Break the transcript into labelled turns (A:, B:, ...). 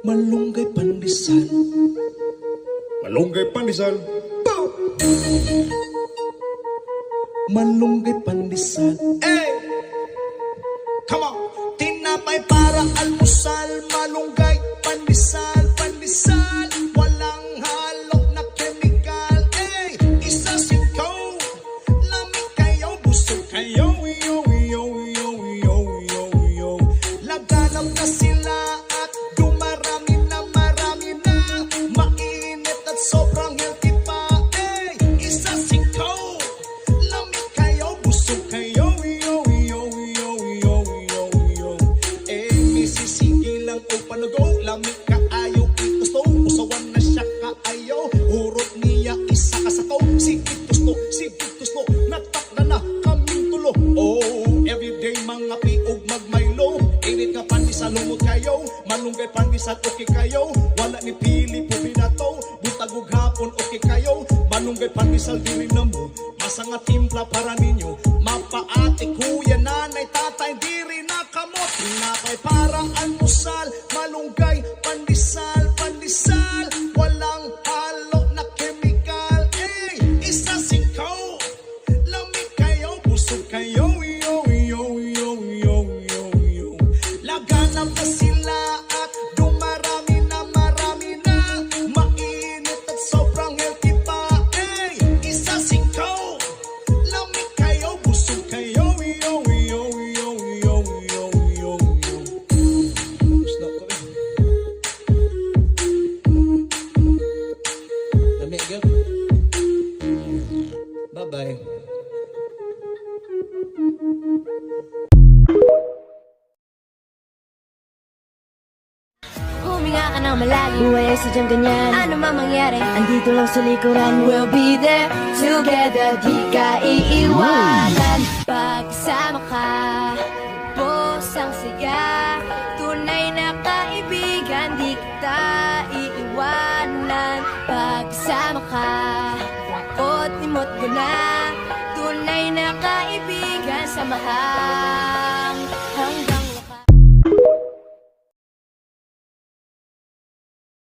A: Malunggay pandesal.
B: Malunggay pandesal.
A: Malunggay pandesal.
B: Hey! Come on!
A: Tinapay para almusal. Malunggay pandesal, pandesal. Walang halok na chemical. Hey! Isa sikaw. Lamig kayo, busog kayo.
B: Yo, yo, yo, yo, yo, yo.
A: Laganap na sila at dumarami na marami na. Mainit at sobrang healthy pa. Hey! Isa sikaw. Lamig kayo, busog kayo.
B: Yo, yo, yo, yo, yo, yo.
A: Eh, misisigi lang o panago. Lamig ka ayaw itusto. Usawan na siya kaayaw. Hurot niya isa ka sa to. Sige gusto. Natakda na kaming tulo. Oh, everyday mga piog magmaylo. Init nga pandesal lumot kayo. Malunggay pandesal okay kayo. Wala ni pili po binato. Butagog hapon okay kayo. Malunggay pandesal diri na mo. Masanga timpla para ninyo. Mapaate kuya nanay tatay diri na kamot. Tinapay parang almusal. Malunggay pandesal, pandesal. Walang halo na chemical. Eh, isa singkaw. Lamig kayo, busog kayo.
B: Yo, yo, yo, yo, yo, yo.
A: Laganap na sila at dumarami na marami na. Mainit at sobrang healthy pa. Eh, isa singkaw. Lamig kayo, busog kayo.
B: Yo, yo, yo, yo, yo, yo, yo.
A: Gusto ko eh. Lamig yun. Bye-bye.
C: Huminga ka ng malalim, buhay sa dyan ganyan. Ano man mangyari, andito lang sa likuran. We'll be there together, di ka iiwanan. Pagkasama ka, bos ang saya. Tunay na kaibigan, di kita iiwanan. Pagkasama ka, kot-imot ko na. Tunay na kaibigan, samahan.